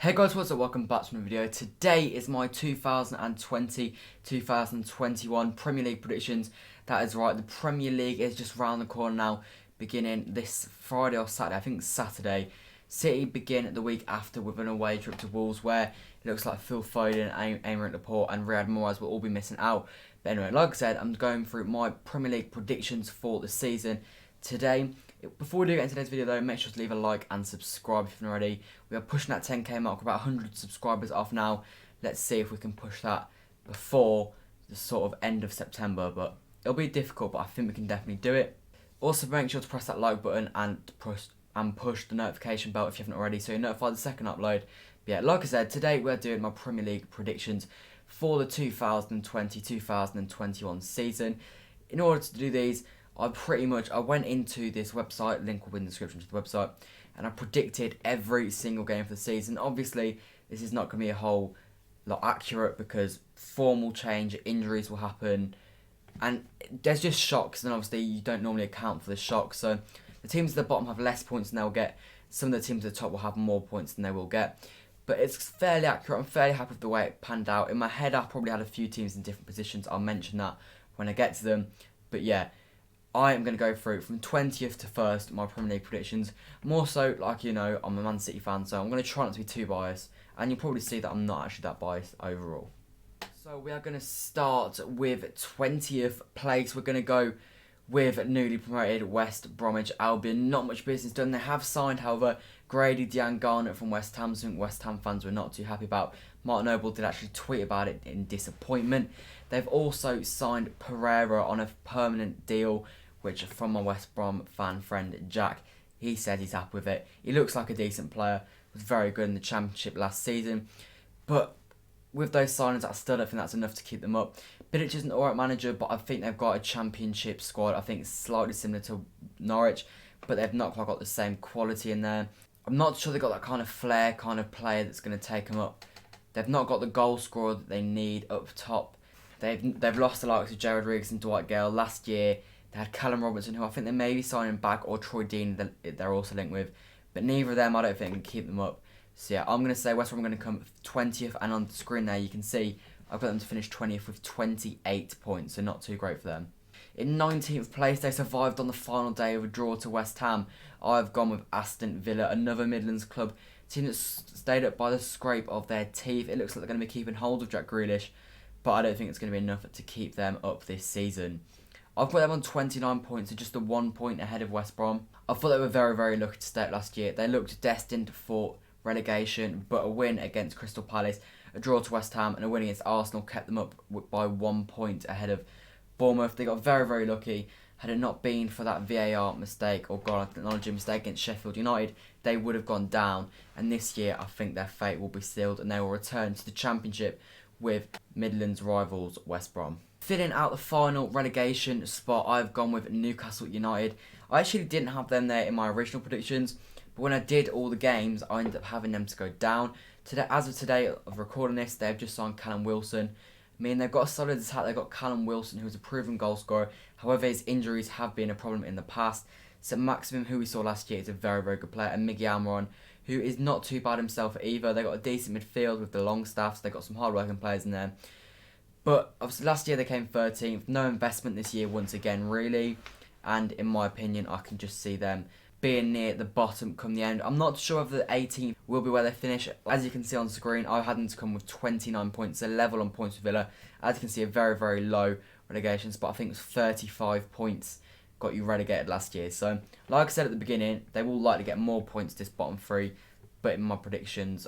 Hey guys, what's up? Welcome back to my video. Today is my 2020-2021 Premier League predictions. That is right, the Premier League is just round the corner now, beginning this Friday or Saturday. I think Saturday. City begin the week after with an away trip to Wolves, where it looks like Phil Foden, Aymeric Laporte and Riyad Mahrez will all be missing out. But anyway, like I said, I'm going through my Premier League predictions for the season today. Before we do get into today's video though, make sure to leave a like and subscribe if you haven't already. We are pushing that 10k mark, we're about 100 subscribers off now. Let's see if we can push that before the sort of end of September, but it'll be difficult, but I think we can definitely do it. Also make sure to press that like button and push the notification bell if you haven't already, so you're notified the second upload. But yeah, like I said, today we're doing my Premier League predictions for the 2020-2021 season. In order to do these, I went into this website, link will be in the description to the website, and I predicted every single game for the season. Obviously, this is not going to be a whole lot accurate because form will change, injuries will happen, and there's just shocks, and obviously you don't normally account for the shocks. So the teams at the bottom have less points than they'll get. Some of the teams at the top will have more points than they will get. But it's fairly accurate. I'm fairly happy with the way it panned out. In my head, I probably had a few teams in different positions. I'll mention that when I get to them. But yeah, I am going to go through from 20th to 1st my Premier League predictions. More so, like you know, I'm a Man City fan, so I'm going to try not to be too biased. And you'll probably see that I'm not actually that biased overall. So we are going to start with 20th place. We're going to go with newly promoted West Bromwich Albion. Not much business done. They have signed, however, Grady Diangana from West Ham, something West Ham fans were not too happy about. Martin Noble did actually tweet about it in disappointment. They've also signed Pereira on a permanent deal, which from my West Brom fan friend Jack, he said he's happy with it. He looks like a decent player, was very good in the Championship last season, but with those signings, I still don't think that's enough to keep them up. Bilic is an alright manager, but I think they've got a Championship squad. I think it's slightly similar to Norwich, but they've not quite got the same quality in there. I'm not sure they've got that kind of flair, kind of player that's going to take them up. They've not got the goal scorer that they need up top. They've lost the likes of Jared Rodriguez and Dwight Gale last year. They had Callum Robinson, who I think they may be signing back, or Troy Dean that they're also linked with. But neither of them, I don't think, can keep them up. So yeah, I'm going to say West Brom are going to come 20th, and on the screen there you can see I've got them to finish 20th with 28 points, so not too great for them. In 19th place, they survived on the final day of a draw to West Ham. I've gone with Aston Villa, another Midlands club, team that stayed up by the scrape of their teeth. It looks like they're going to be keeping hold of Jack Grealish, but I don't think it's going to be enough to keep them up this season. I've got them on 29 points, so just a 1 point ahead of West Brom. I thought they were very, very lucky to stay up last year. They looked destined for relegation, but a win against Crystal Palace, a draw to West Ham, and a win against Arsenal kept them up by 1 point ahead of Bournemouth. They got very, very lucky. Had it not been for that VAR mistake, or God, acknowledging mistake against Sheffield United, they would have gone down. And this year, I think their fate will be sealed, and they will return to the Championship with Midlands rivals West Brom. Filling out the final relegation spot, I've gone with Newcastle United. I actually didn't have them there in my original predictions, but when I did all the games, I ended up having them to go down. Today, as of today, of recording this, they've just signed Callum Wilson. I mean, they've got a solid attack. They've got Callum Wilson, who's a proven goal scorer. However, his injuries have been a problem in the past. St Maximum, who we saw last year, is a very, very good player. And Miguel Almiron, who is not too bad himself either. They've got a decent midfield with the Longstaffs. They've got some hard-working players in there. But obviously last year they came 13th. No investment this year once again, really. And in my opinion, I can just see them being near the bottom come the end. I'm not sure if the 18th will be where they finish. As you can see on screen, I had them to come with 29 points, a level on points with Villa. As you can see, a very, very low relegation spot. I think it was 35 points got you relegated last year. So, like I said at the beginning, they will likely get more points this bottom three. But in my predictions,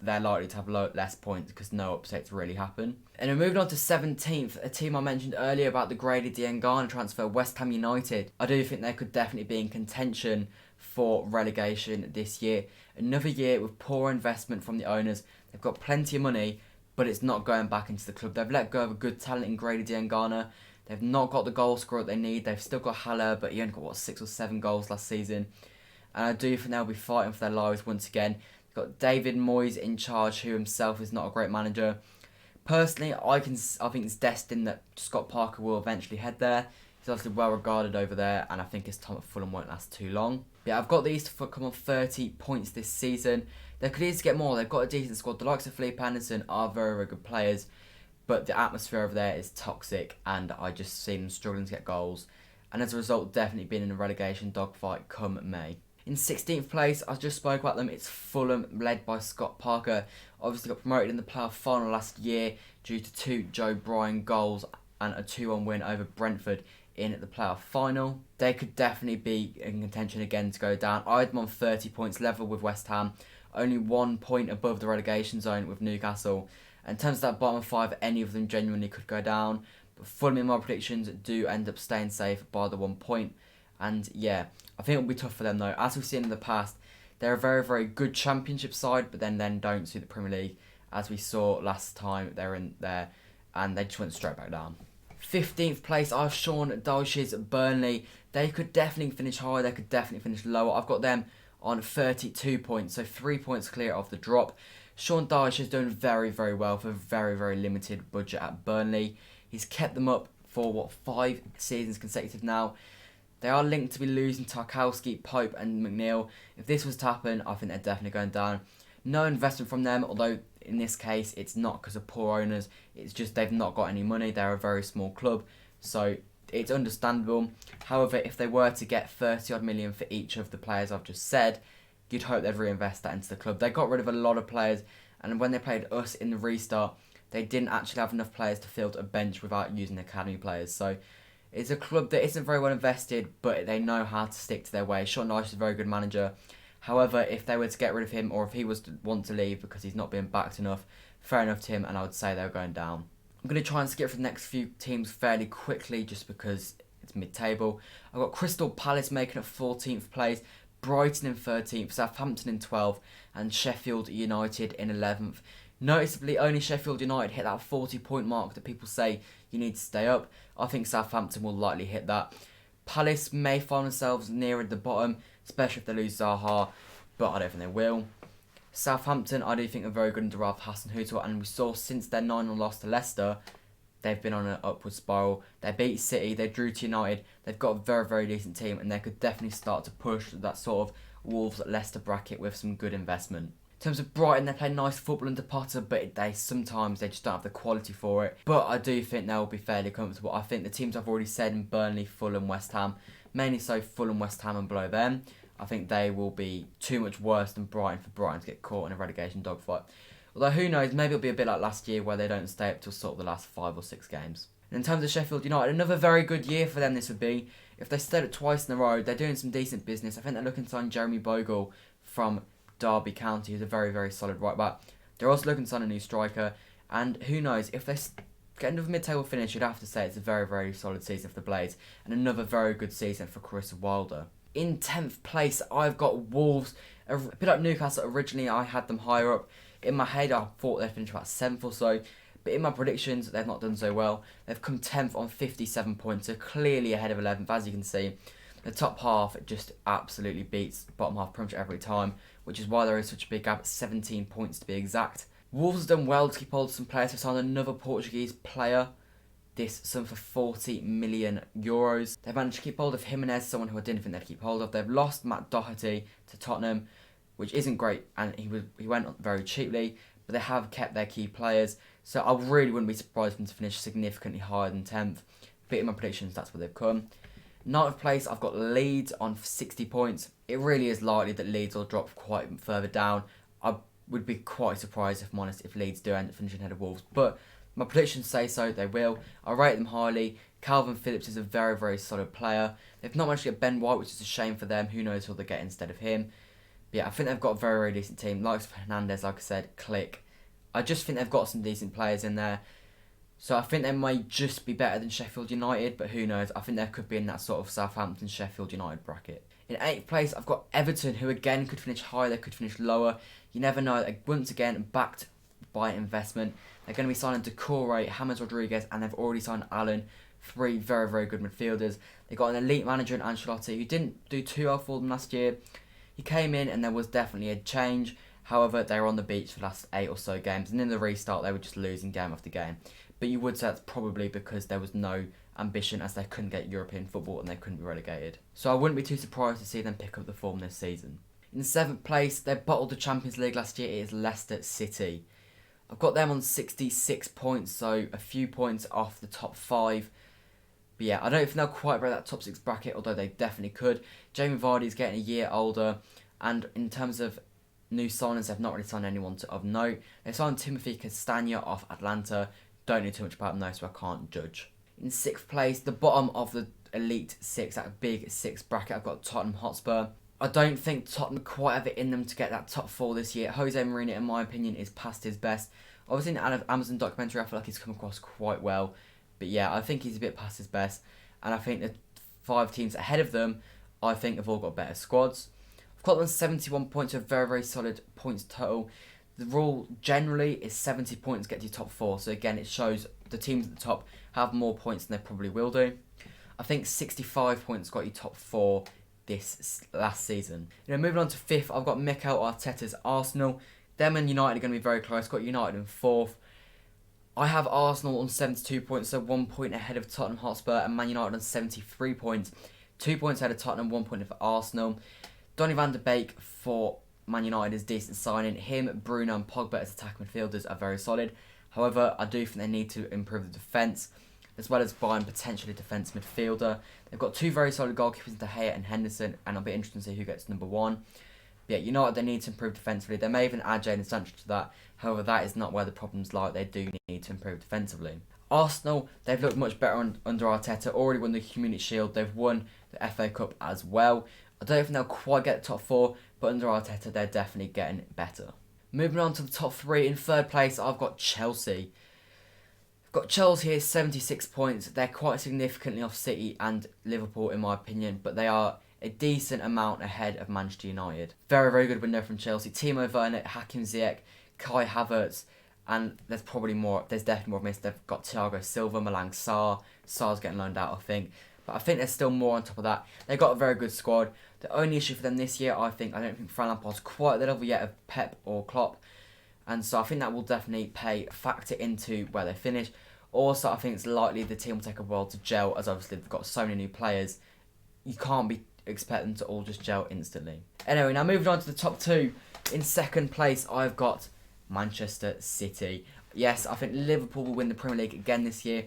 they're likely to have less points because no upsets really happen. And we're moving on to 17th, a team I mentioned earlier about the Grady Diangana transfer, West Ham United. I do think they could definitely be in contention for relegation this year. Another year with poor investment from the owners. They've got plenty of money, but it's not going back into the club. They've let go of a good talent in Grady Diangana. They've not got the goal scorer that they need. They've still got Haller, but he only got, 6 or 7 goals last season. And I do think they'll be fighting for their lives once again. Got David Moyes in charge, who himself is not a great manager. Personally, I think it's destined that Scott Parker will eventually head there. He's obviously well regarded over there, and I think his time at Fulham won't last too long. Yeah, I've got these to come on 30 points this season. They could easily get more. They've got a decent squad. The likes of Felipe Anderson are very, very good players, but the atmosphere over there is toxic, and I just see them struggling to get goals. And as a result, definitely being in a relegation dogfight come May. In 16th place, I just spoke about them, it's Fulham, led by Scott Parker. Obviously got promoted in the playoff final last year due to 2 Joe Bryan goals and a 2-1 win over Brentford in the playoff final. They could definitely be in contention again to go down. I had them on 30 points, level with West Ham, only 1 point above the relegation zone with Newcastle. And in terms of that bottom 5, any of them genuinely could go down. But Fulham, in my predictions, do end up staying safe by the 1 point. And yeah, I think it'll be tough for them though. As we've seen in the past, they're a very, very good championship side, but then don't suit the Premier League. As we saw last time, they were in there and they just went straight back down. 15th place, I have Sean Dyche's Burnley. They could definitely finish higher, they could definitely finish lower. I've got them on 32 points, so 3 points clear of the drop. Sean Dyche is doing very, very well for a very, very limited budget at Burnley. He's kept them up for, 5 seasons consecutive now. They are linked to be losing Tarkowski, Pope and McNeil. If this was to happen, I think they're definitely going down. No investment from them, although in this case, it's not because of poor owners. It's just they've not got any money. They're a very small club, so it's understandable. However, if they were to get 30 odd million for each of the players I've just said, you'd hope they'd reinvest that into the club. They got rid of a lot of players, and when they played us in the restart, they didn't actually have enough players to field a bench without using academy players. So it's a club that isn't very well invested, but they know how to stick to their way. Sean Dyche is a very good manager. However, if they were to get rid of him, or if he was to want to leave because he's not being backed enough, fair enough to him, and I would say they're going down. I'm going to try and skip through the next few teams fairly quickly, just because it's mid-table. I've got Crystal Palace making it 14th place, Brighton in 13th, Southampton in 12th, and Sheffield United in 11th. Noticeably, only Sheffield United hit that 40-point mark that people say you need to stay up. I think Southampton will likely hit that. Palace may find themselves nearer the bottom, especially if they lose Zaha, but I don't think they will. Southampton, I do think are very good under Ralph Hasenhüttl, and we saw since their 9-0 loss to Leicester, they've been on an upward spiral. They beat City, they drew to United, they've got a very, very decent team, and they could definitely start to push that sort of Wolves-Leicester bracket with some good investment. In terms of Brighton, they play nice football under Potter, but sometimes they just don't have the quality for it. But I do think they'll be fairly comfortable. I think the teams I've already said in Burnley, Fulham, West Ham, mainly so Fulham, West Ham and below them, I think they will be too much worse than Brighton for Brighton to get caught in a relegation dogfight. Although who knows, maybe it'll be a bit like last year where they don't stay up till sort of the last 5 or 6 games. And in terms of Sheffield United, another very good year for them this would be. If they stayed up twice in a row, they're doing some decent business. I think they're looking to sign Jeremy Bogle from Derby County, who's a very, very solid right back. They're also looking to sign a new striker, and who knows, if they get another mid-table finish, you'd have to say it's a very, very solid season for the Blades, and another very good season for Chris Wilder. In 10th place, I've got Wolves. A bit like Newcastle, originally I had them higher up. In my head, I thought they'd finish about 7th or so, but in my predictions, they've not done so well. They've come 10th on 57 points, so clearly ahead of 11th, as you can see. The top half just absolutely beats the bottom half pretty much every time, which is why there is such a big gap, 17 points to be exact. Wolves have done well to keep hold of some players. They've signed another Portuguese player, this sum for €40 million. They've managed to keep hold of Jimenez, someone who I didn't think they'd keep hold of. They've lost Matt Doherty to Tottenham, which isn't great, and he went very cheaply, but they have kept their key players, so I really wouldn't be surprised for them to finish significantly higher than 10th. But in my predictions, that's where they've come. 9th place, I've got Leeds on 60 points. It really is likely that Leeds will drop quite further down. I would be quite surprised, if I'm honest, if Leeds do end up finishing ahead of Wolves. But my predictions say so, they will. I rate them highly. Calvin Phillips is a very, very solid player. They've not managed to get Ben White, which is a shame for them. Who knows who they get instead of him. But yeah, I think they've got a very, very decent team. Likes Fernandez, like I said, click. I just think they've got some decent players in there. So I think they might just be better than Sheffield United, but who knows? I think they could be in that sort of Southampton, Sheffield United bracket. In 8th place, I've got Everton, who again could finish higher, they could finish lower. You never know. Once again, backed by investment. They're going to be signing Decore, James Rodriguez, and they've already signed Allen. 3 very, very good midfielders. They've got an elite manager in Ancelotti, who didn't do too well for them last year. He came in and there was definitely a change. However, they were on the beach for the last 8 or so games, and in the restart, they were just losing game after game. But you would say that's probably because there was no ambition, as they couldn't get European football and they couldn't be relegated. So I wouldn't be too surprised to see them pick up the form this season. In 7th place, they bottled the Champions League last year. It is Leicester City. I've got them on 66 points, so a few points off the top 5. But yeah, I don't think they'll quite break that top 6 bracket, although they definitely could. Jamie Vardy's getting a year older, and in terms of new signings, they've not really signed anyone of note. They signed Timothy Castagna off Atlanta. Don't know too much about him though, so I can't judge. In 6th place, the bottom of the Elite 6, that big 6 bracket, I've got Tottenham Hotspur. I don't think Tottenham quite have it in them to get that top 4 this year. Jose Mourinho, in my opinion, is past his best. Obviously, in an Amazon documentary, I feel like he's come across quite well. But yeah, I think he's a bit past his best. And I think the 5 teams ahead of them, I think have all got better squads. I've got them on 71 points, a very, very solid points total. The rule generally is 70 points to get to your top 4. So again, it shows the teams at the top have more points than they probably will do. I think 65 points got you top 4 this last season. Moving on to 5th, I've got Mikel Arteta's Arsenal. Them and United are going to be very close. Got United in 4th. I have Arsenal on 72 points, so 1 point ahead of Tottenham Hotspur, and Man United on 73 points. 2 points ahead of Tottenham, 1 point for Arsenal. Donny van de Beek for Man United is decent signing. Him, Bruno and Pogba as attack midfielders are very solid. However, I do think they need to improve the defence, as well as buying potentially a defence midfielder. They've got 2 very solid goalkeepers in De Gea and Henderson, and I'll be interested to see who gets number 1. But yeah, United, they need to improve defensively. They may even add Jadon Sancho to that. However, that is not where the problems lie. They do need to improve defensively. Arsenal, they've looked much better under Arteta. Already won the Community Shield. They've won the FA Cup as well. I don't think they'll quite get the top 4, but under Arteta, they're definitely getting better. Moving on to the top 3. In 3rd place, I've got Chelsea. I've got Chelsea here, 76 points. They're quite significantly off City and Liverpool, in my opinion, but they are a decent amount ahead of Manchester United. Very, very good window from Chelsea. Timo Werner, Hakim Ziyech, Kai Havertz, and there's probably more. There's definitely more missed. They've got Thiago Silva, Malang Sarr. Sarr's getting loaned out, I think. But I think there's still more on top of that. They've got a very good squad. The only issue for them this year, I don't think Fran Lampard's quite at the level yet of Pep or Klopp. And so I think that will definitely factor into where they finish. Also, I think it's likely the team will take a while to gel, as obviously they've got so many new players. You can't expect them to all just gel instantly. Anyway, now moving on to the top 2. In 2nd place, I've got Manchester City. Yes, I think Liverpool will win the Premier League again this year.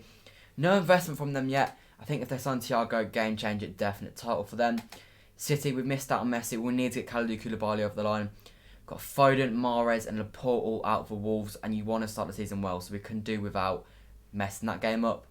No investment from them yet. I think if they sign Thiago, game changer, definite title for them. City, we've missed out on Messi. We need to get Kalidou Koulibaly over the line. Got Foden, Mahrez and Laporte all out for Wolves, and you want to start the season well, so we can do without messing that game up.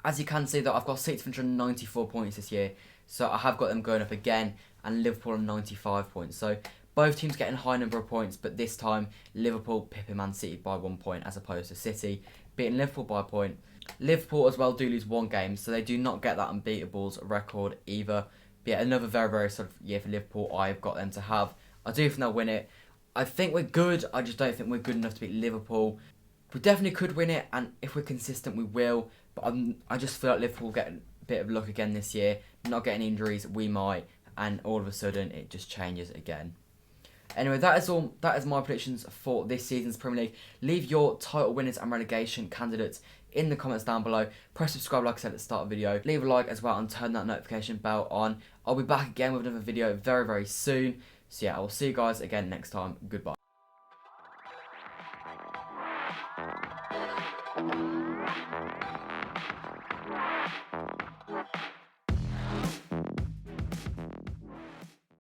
As you can see, though, I've got 694 points this year, so I have got them going up again, and Liverpool on 95 points. So both teams getting a high number of points, but this time Liverpool pipping Man City by 1 point as opposed to City beating Liverpool by a point. Liverpool as well do lose 1 game, so they do not get that unbeatables record either. But yeah, another very, very sort of year for Liverpool I've got them to have. I do think they'll win it. I think we're good, I just don't think we're good enough to beat Liverpool. We definitely could win it, and if we're consistent we will, but I just feel like Liverpool will get a bit of luck again this year. Not getting injuries, we might, and all of a sudden it just changes again. Anyway, that is all. That is my predictions for this season's Premier League. Leave your title winners and relegation candidates in the comments down below. Press subscribe like I said at the start of the video. Leave a like as well and turn that notification bell on. I'll be back again with another video very, very soon. So yeah, I will see you guys again next time. Goodbye.